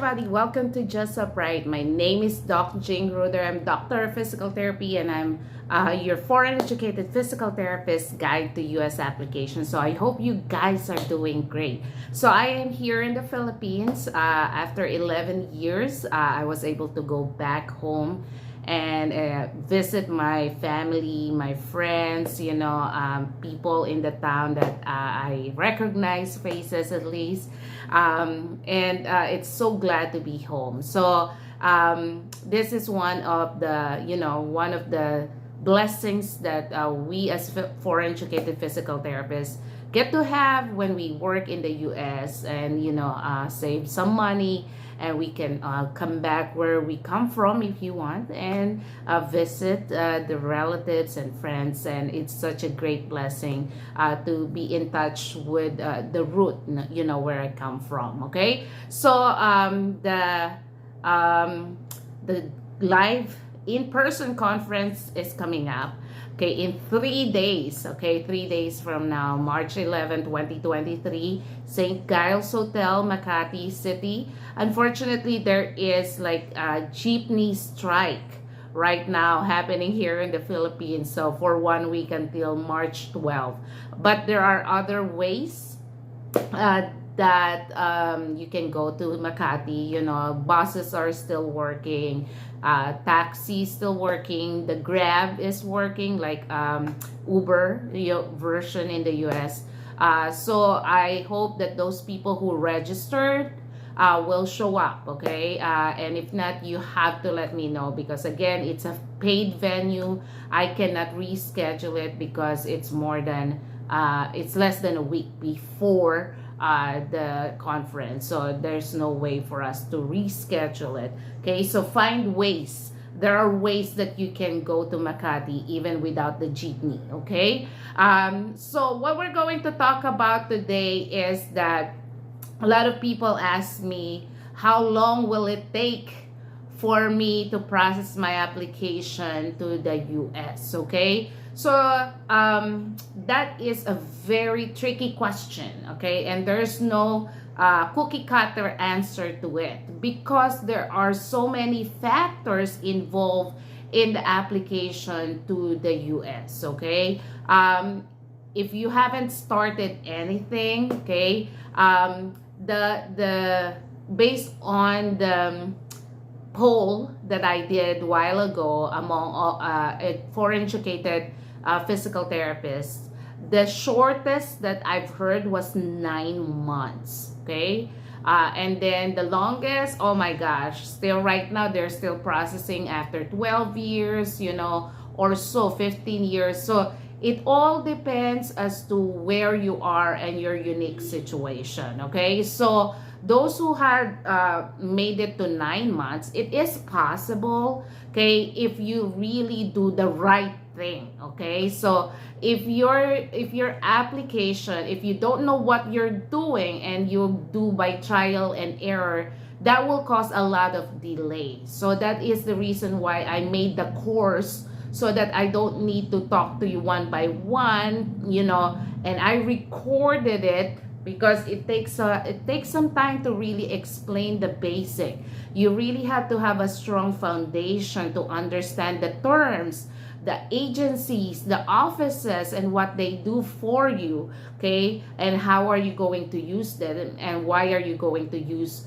everybody, welcome to Just Upright. My name is Dr. Jane Ruder. I'm Doctor of Physical Therapy and I'm your foreign educated physical therapist guide to US application. So I hope you guys are doing great. So I am here in the Philippines. After 11 years, I was able to go back home and visit my family, my friends, people in the town that I recognize faces at least. It's so glad to be home. So this is one of the blessings that we as foreign educated physical therapists get to have when we work in the US and save some money, and we can come back where we come from if you want and visit the relatives and friends. And it's such a great blessing to be in touch with the root, where I come from. Okay, so the live in-person conference is coming up. Okay, in 3 days, 3 days from now, March 11, 2023, St. Giles Hotel, Makati City. Unfortunately, there is like a jeepney strike right now happening here in the Philippines. So for 1 week until March 12. But there are other ways that you can go to Makati. Buses are still working, taxi still working, the Grab is working, like Uber version in the US. So I hope that those people who registered will show up, okay? And if not, you have to let me know, because again, it's a paid venue. I cannot reschedule it because it's it's less than a week before the conference, so there's no way for us to reschedule it. Okay, so find ways. There are ways that you can go to Makati even without the jeepney. Okay, so what we're going to talk about today is that a lot of people ask me, how long will it take for me to process my application to the US? Okay, so that is a very tricky question, okay? And there's no cookie cutter answer to it, because there are so many factors involved in the application to the US, okay? If you haven't started anything, okay, the based on the poll that I did a while ago among foreign educated physical therapists, the shortest that I've heard was 9 months. Okay, and then the longest, oh my gosh, still right now they're still processing after 12 years, or so, 15 years. So it all depends as to where you are and your unique situation. Okay, so those who had made it to 9 months, it is possible, okay, if you really do the right thing. Okay, so if your application, if you don't know what you're doing and you do by trial and error, that will cause a lot of delay. So that is the reason why I made the course, so that I don't need to talk to you one by one, and I recorded it, because it takes some time to really explain the basic. You really have to have a strong foundation to understand the terms, the agencies, the offices, and what they do for you, okay? And how are you going to use them, and why are you going to use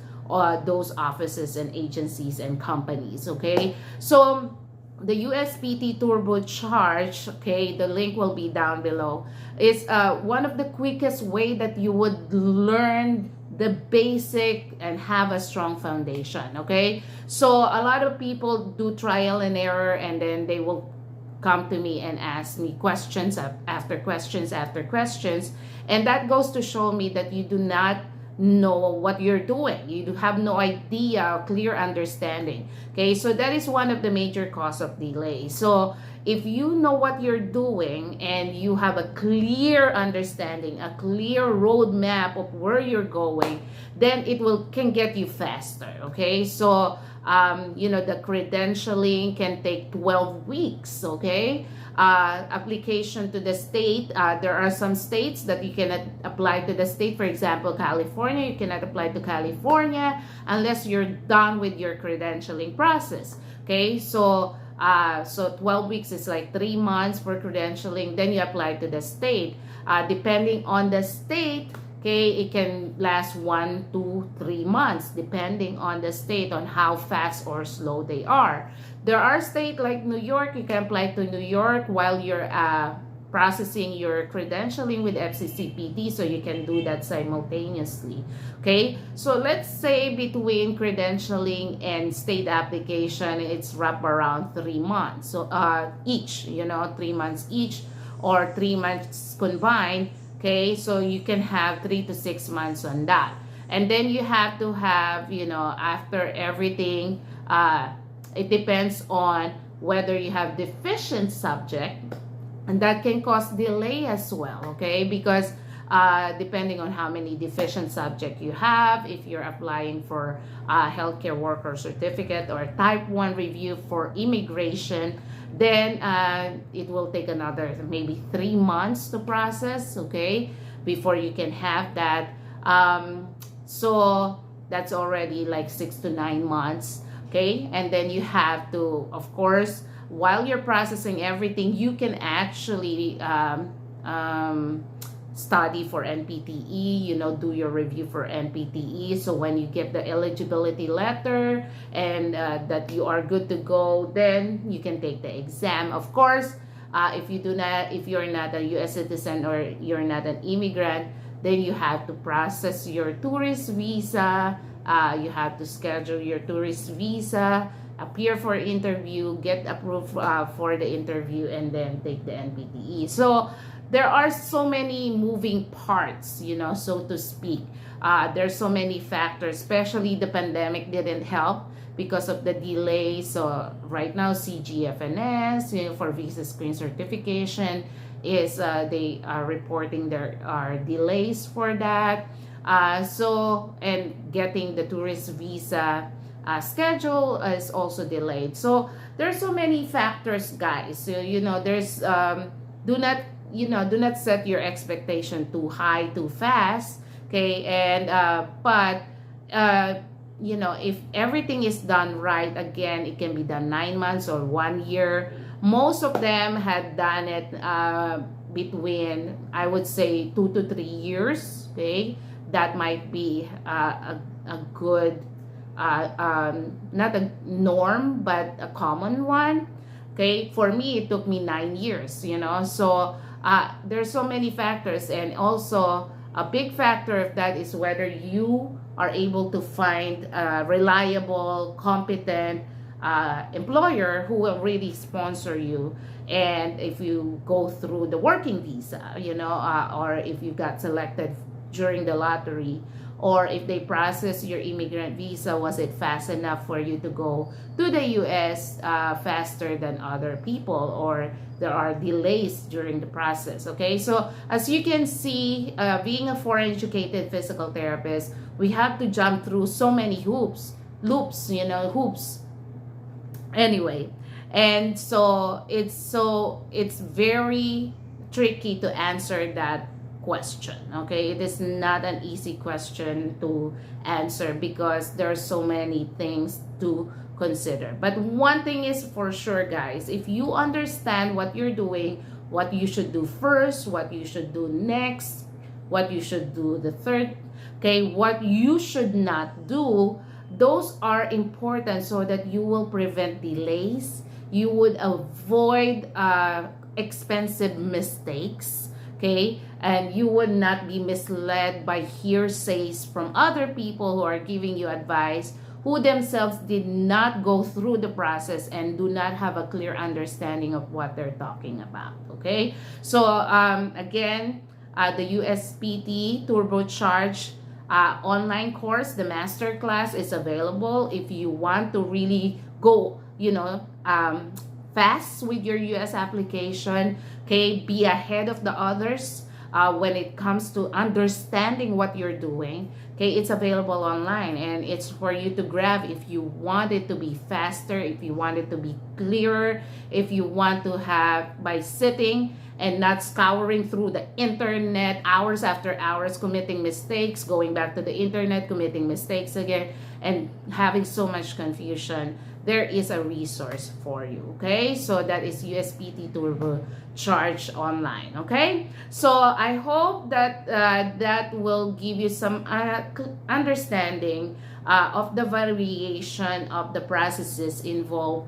those offices and agencies and companies, okay? So the USBT turbocharge, okay, the link will be down below, is one of the quickest way that you would learn the basic and have a strong foundation. Okay, so a lot of people do trial and error, and then they will come to me and ask me questions after questions after questions, and that goes to show me that you do not know what you're doing. You have no idea, clear understanding. Okay, so that is one of the major cause of delay. So If you know what you're doing and you have a clear understanding, a clear roadmap of where you're going, then it will can get you faster. Okay, so the credentialing can take 12 weeks. Okay, application to the state. There are some states that you cannot apply to the state. For example, California, you cannot apply to California unless you're done with your credentialing process. Okay, so 12 weeks is like 3 months for credentialing. Then you apply to the state. Depending on the state, okay, it can last 1 to 3 months depending on the state, on how fast or slow they are. There are states like New York, you can apply to New York while you're processing your credentialing with FCCPT, so you can do that simultaneously. Okay, so let's say between credentialing and state application, it's wrap around 3 months. So each, 3 months each, or 3 months combined. Okay, so you can have 3 to 6 months on that. And then you have to have, after everything, it depends on whether you have deficient subject, and that can cause delay as well. Okay, because depending on how many deficient subject you have, if you're applying for a healthcare worker certificate or type 1 review for immigration, then it will take another maybe 3 months to process, okay, before you can have that. So that's already like 6 to 9 months. Okay, and then you have to, of course, while you're processing everything, you can actually study for NPTE, do your review for NPTE. So when you get the eligibility letter and that you are good to go, then you can take the exam. Of course, if you're not a U.S. citizen or you're not an immigrant, then you have to process your tourist visa. You have to schedule your tourist visa, appear for interview, get approved for the interview, and then take the NPTE. So there are so many moving parts, so to speak. There's so many factors, especially the pandemic didn't help because of the delay. So right now, CGFNS, for visa screen certification, is they are reporting there are delays for that. And getting the tourist visa schedule is also delayed. So there's so many factors, guys. So there's do not set your expectation too high too fast. Okay, and but if everything is done right, again, it can be done 9 months or 1 year. Most of them had done it between, I would say, 2 to 3 years. Okay, that might be a good, not a norm, but a common one. Okay, for me, it took me 9 years, so there's so many factors. And also a big factor of that is whether you are able to find a reliable, competent employer who will really sponsor you. And if you go through the working visa, or if you got selected during the lottery, or if they process your immigrant visa, was it fast enough for you to go to the U.S. Faster than other people, or there are delays during the process. Okay, so as you can see, being a foreign educated physical therapist, we have to jump through so many hoops. Anyway, and so it's very tricky to answer that question. Okay, it is not an easy question to answer because there are so many things to consider. But one thing is for sure, guys, if you understand what you're doing, what you should do first, what you should do next, what you should do the third, okay, what you should not do, those are important so that you will prevent delays, you would avoid expensive mistakes. Okay, and you would not be misled by hearsays from other people who are giving you advice, who themselves did not go through the process and do not have a clear understanding of what they're talking about. Okay, so again, the USBT turbocharged online course, the master class, is available if you want to really go fast with your US application. Okay, be ahead of the others when it comes to understanding what you're doing. Okay, it's available online and it's for you to grab if you want it to be faster, if you want it to be clearer, if you want to have by sitting and not scouring through the internet hours after hours, committing mistakes, going back to the internet, committing mistakes again, and having so much confusion. There is a resource for you. Okay, so that is USBT Turbo Charge Online. Okay, so I hope that that will give you some understanding of the variation of the processes involved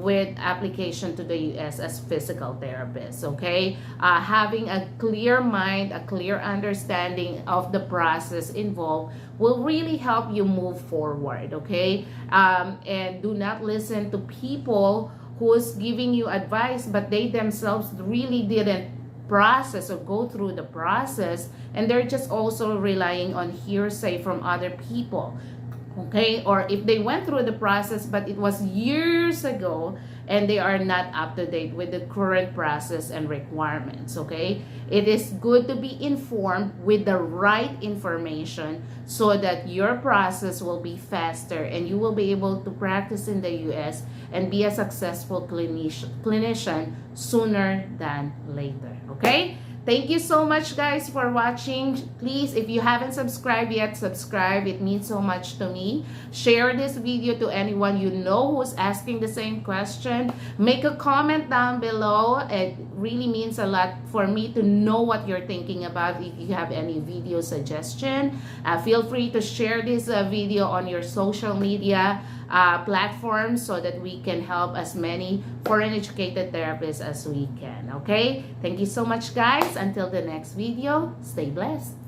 with application to the US as physical therapists. Okay, having a clear mind, a clear understanding of the process involved will really help you move forward. Okay, and do not listen to people who's giving you advice but they themselves really didn't process or go through the process, and they're just also relying on hearsay from other people. Okay, or if they went through the process but it was years ago and they are not up to date with the current process and requirements. Okay, it is good to be informed with the right information so that your process will be faster and you will be able to practice in the US and be a successful clinician sooner than later. Okay, thank you so much, guys, for watching. Please, if you haven't subscribed yet, subscribe. It means so much to me. Share this video to anyone you know who's asking the same question. Make a comment down below. It really means a lot for me to know what you're thinking about. If you have any video suggestion, feel free to share this video on your social media platforms so that we can help as many foreign educated therapists as we can. Okay, thank you so much, guys. Until the next video, stay blessed.